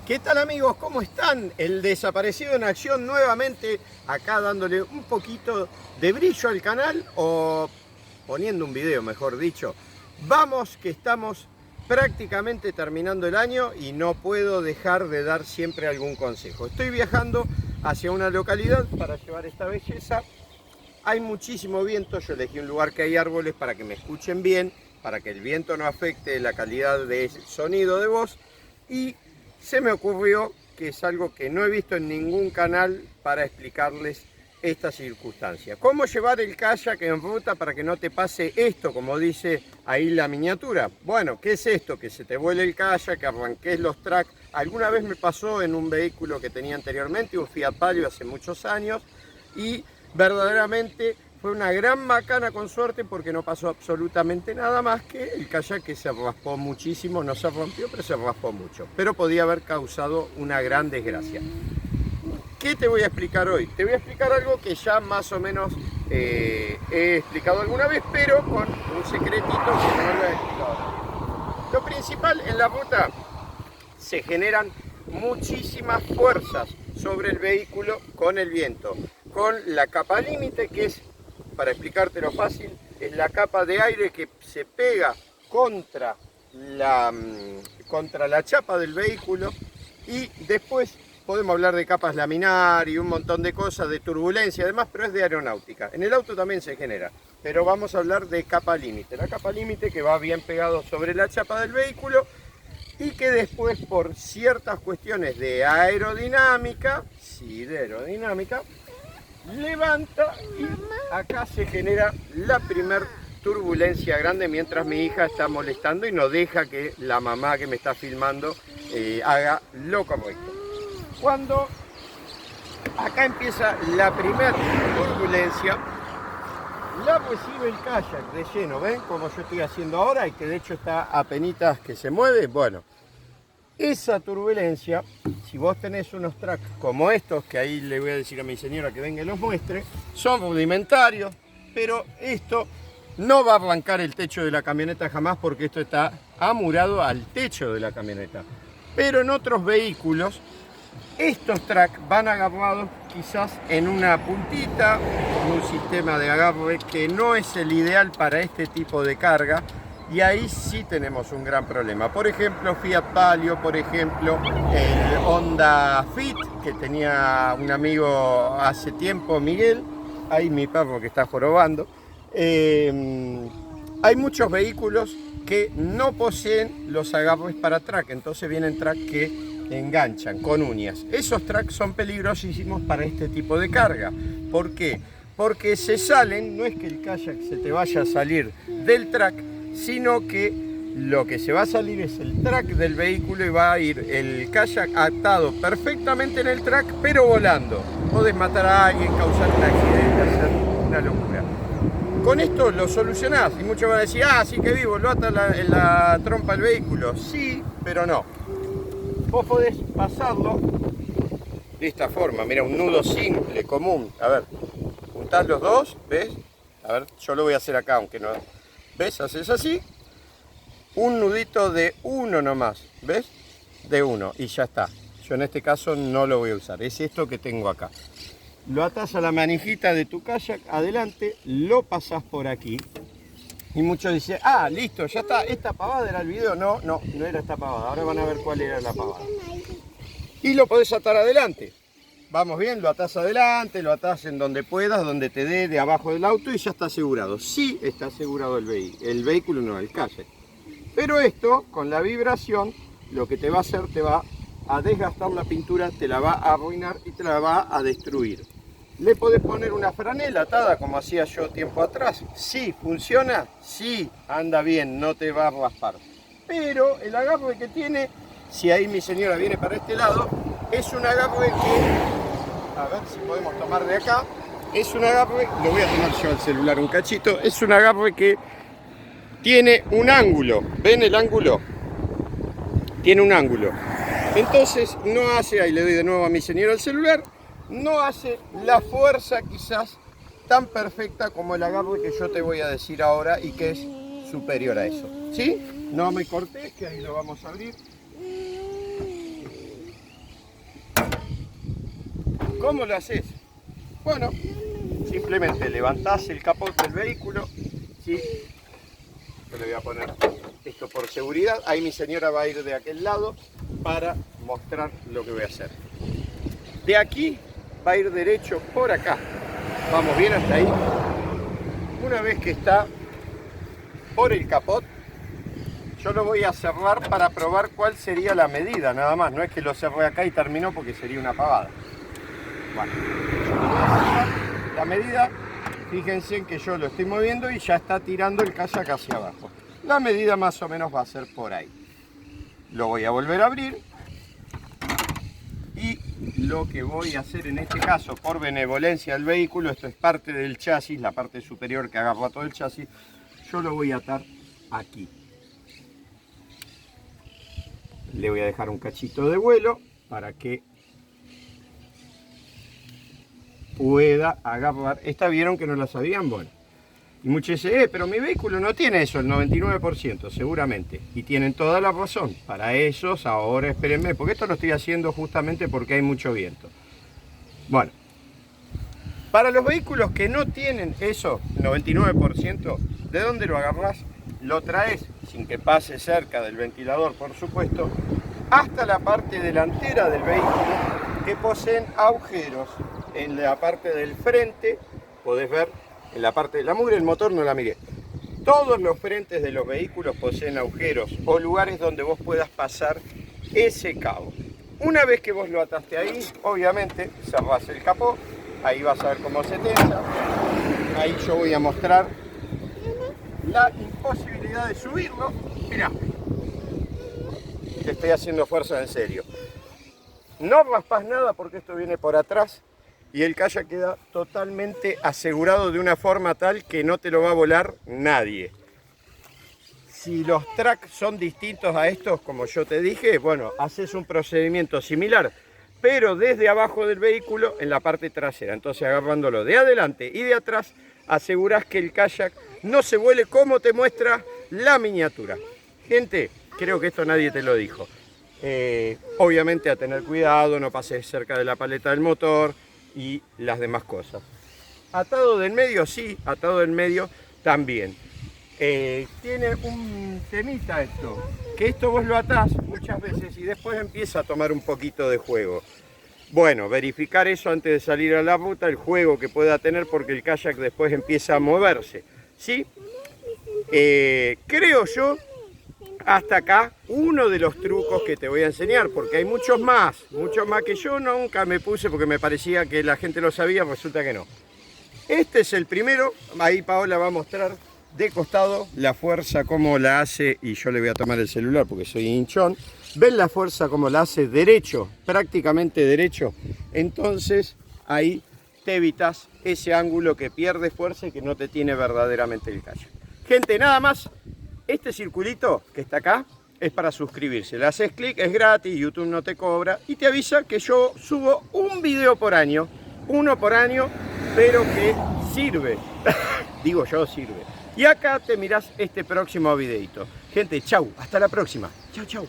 ¿Qué tal amigos? ¿Cómo están? El desaparecido en acción nuevamente, acá dándole un poquito de brillo al canal o poniendo un video, mejor dicho. Vamos que estamos prácticamente terminando el año y no puedo dejar de dar siempre algún consejo. Estoy viajando hacia una localidad para llevar esta belleza. Hay muchísimo viento, yo elegí un lugar que hay árboles para que me escuchen bien, para que el viento no afecte la calidad de sonido de voz, y se me ocurrió que es algo que no he visto en ningún canal para explicarles esta circunstancia. ¿Cómo llevar el kayak en ruta para que no te pase esto, como dice ahí la miniatura? Bueno, ¿qué es esto? Que se te vuele el kayak, que arranques los tracks. Alguna vez me pasó en un vehículo que tenía anteriormente, un Fiat Palio hace muchos años, y verdaderamente fue una gran macana con suerte porque no pasó absolutamente nada más que el kayak que se raspó muchísimo, no se rompió, pero se raspó mucho. Pero podía haber causado una gran desgracia. ¿Qué te voy a explicar hoy? Te voy a explicar algo que ya más o menos he explicado alguna vez, pero con un secretito que no lo he explicado. Lo principal en la ruta, se generan muchísimas fuerzas sobre el vehículo con el viento, con la capa límite, que es, para explicártelo fácil, es la capa de aire que se pega contra la chapa del vehículo, y después podemos hablar de capas laminar y un montón de cosas, de turbulencia y demás, pero es de aeronáutica. En el auto también se genera, pero vamos a hablar de capa límite. La capa límite que va bien pegado sobre la chapa del vehículo y que después, por ciertas cuestiones de aerodinámica, levanta y acá se genera la primer turbulencia grande mientras mi hija está molestando y no deja que la mamá que me está filmando haga lo correcto. Cuando acá empieza la primera turbulencia, la recibe el kayak de lleno, ¿ven? Como yo estoy haciendo ahora y que de hecho está apenitas que se mueve. Bueno, esa turbulencia, si vos tenés unos tracks como estos, que ahí le voy a decir a mi señora que venga y los muestre, son rudimentarios, pero esto no va a arrancar el techo de la camioneta jamás porque esto está amurado al techo de la camioneta. Pero en otros vehículos, estos tracks van agarrados quizás en una puntita, con un sistema de agarre que no es el ideal para este tipo de carga, y ahí sí tenemos un gran problema. Por ejemplo, Fiat Palio, por ejemplo, el Honda Fit que tenía un amigo hace tiempo, Miguel, ahí mi perro que está jorobando. Hay muchos vehículos que no poseen los agarres para track, entonces vienen tracks que enganchan con uñas. Esos tracks son peligrosísimos para este tipo de carga. ¿Por qué? Porque se salen, no es que el kayak se te vaya a salir del track, sino que lo que se va a salir es el track del vehículo y va a ir el kayak atado perfectamente en el track, pero volando. Podés matar a alguien, causar un accidente, hacer una locura. Con esto lo solucionás y muchos van a decir, ah, sí que vivo, lo ata en la trompa del vehículo. Sí, pero no. Vos podés pasarlo de esta forma, mira, un nudo simple, común. A ver, juntás los dos, ¿ves? A ver, yo lo voy a hacer acá, aunque no... ¿Ves? Haces así, un nudito de uno nomás, ¿ves? De uno, y ya está. Yo en este caso no lo voy a usar, es esto que tengo acá. Lo atás a la manijita de tu kayak, adelante, lo pasás por aquí. Y muchos dicen, ah, listo, ya está, esta pavada era el video. No era esta pavada, ahora van a ver cuál era la pavada. Y lo podés atar adelante. Vamos bien, lo atás adelante, lo atás en donde puedas, donde te dé de abajo del auto y ya está asegurado. Sí está asegurado el vehículo, no el kayak. Pero esto, con la vibración, lo que te va a hacer, te va a desgastar la pintura, te la va a arruinar y te la va a destruir. Le podés poner una franela atada como hacía yo tiempo atrás. Sí, funciona, sí, anda bien, no te va a raspar. Pero el agarre que tiene, si ahí mi señora viene para este lado, es un agarre que, a ver si podemos tomar de acá, es un agarre, lo voy a tomar yo al celular un cachito, es un agarre que tiene un ángulo, ¿ven el ángulo? Tiene un ángulo. Entonces no hace, ahí le doy de nuevo a mi señora el celular, no hace la fuerza quizás tan perfecta como el agarre que yo te voy a decir ahora y que es superior a eso. ¿Sí? No me corté, que ahí lo vamos a abrir. ¿Cómo lo haces? Bueno, simplemente levantás el capó del vehículo, ¿sí? Yo le voy a poner esto por seguridad. Ahí mi señora va a ir de aquel lado para mostrar lo que voy a hacer. De aquí va a ir derecho por acá. Vamos bien hasta ahí. Una vez que está por el capot, yo lo voy a cerrar para probar cuál sería la medida, nada más. No es que lo cerré acá y terminó porque sería una pavada. Bueno, yo lo voy a cerrar. La medida, fíjense en que yo lo estoy moviendo y ya está tirando el kayak hacia abajo. La medida más o menos va a ser por ahí. Lo voy a volver a abrir. Y lo que voy a hacer en este caso, por benevolencia del vehículo, esto es parte del chasis, la parte superior que agarra todo el chasis, yo lo voy a atar aquí. Le voy a dejar un cachito de vuelo para que pueda agarrar. ¿Esta vieron que no la sabían? Bueno. Y muchos dicen, pero mi vehículo no tiene eso, el 99%, seguramente. Y tienen toda la razón. Para esos, ahora espérenme, porque esto lo estoy haciendo justamente porque hay mucho viento. Bueno, para los vehículos que no tienen eso, 99%, ¿de dónde lo agarrás? Lo traes, sin que pase cerca del ventilador, por supuesto, hasta la parte delantera del vehículo, que poseen agujeros en la parte del frente. Podés ver en la parte de la mugre, el motor no la miré. Todos los frentes de los vehículos poseen agujeros o lugares donde vos puedas pasar ese cabo. Una vez que vos lo ataste ahí, obviamente cerrás el capó, ahí vas a ver cómo se tensa. Ahí yo voy a mostrar la imposibilidad de subirlo. Mirá, te estoy haciendo fuerza en serio. No raspás nada porque esto viene por atrás. Y el kayak queda totalmente asegurado de una forma tal que no te lo va a volar nadie. Si los tracks son distintos a estos, como yo te dije, bueno, haces un procedimiento similar, pero desde abajo del vehículo en la parte trasera. Entonces agarrándolo de adelante y de atrás, aseguras que el kayak no se vuele como te muestra la miniatura. Gente, creo que esto nadie te lo dijo. Obviamente a tener cuidado, no pases cerca de la paleta del motor y las demás cosas. Atado del medio, sí, atado del medio también. Tiene un temita esto, que esto vos lo atás muchas veces y después empieza a tomar un poquito de juego. Bueno, verificar eso antes de salir a la ruta, el juego que pueda tener, porque el kayak después empieza a moverse, ¿sí? Creo yo, hasta acá, uno de los trucos que te voy a enseñar, porque hay muchos más que yo nunca me puse porque me parecía que la gente lo sabía, resulta que no. Este es el primero, ahí Paola va a mostrar de costado la fuerza como la hace, y yo le voy a tomar el celular porque soy hinchón. ¿Ven la fuerza como la hace derecho, prácticamente derecho? Entonces ahí te evitas ese ángulo que pierde fuerza y que no te tiene verdaderamente el kayak. Gente, nada más. Este circulito que está acá es para suscribirse. Le haces clic, es gratis, YouTube no te cobra y te avisa que yo subo un video por año, uno por año, pero que sirve. Digo yo, sirve. Y acá te mirás este próximo videito. Gente, chau, hasta la próxima. Chau, chau.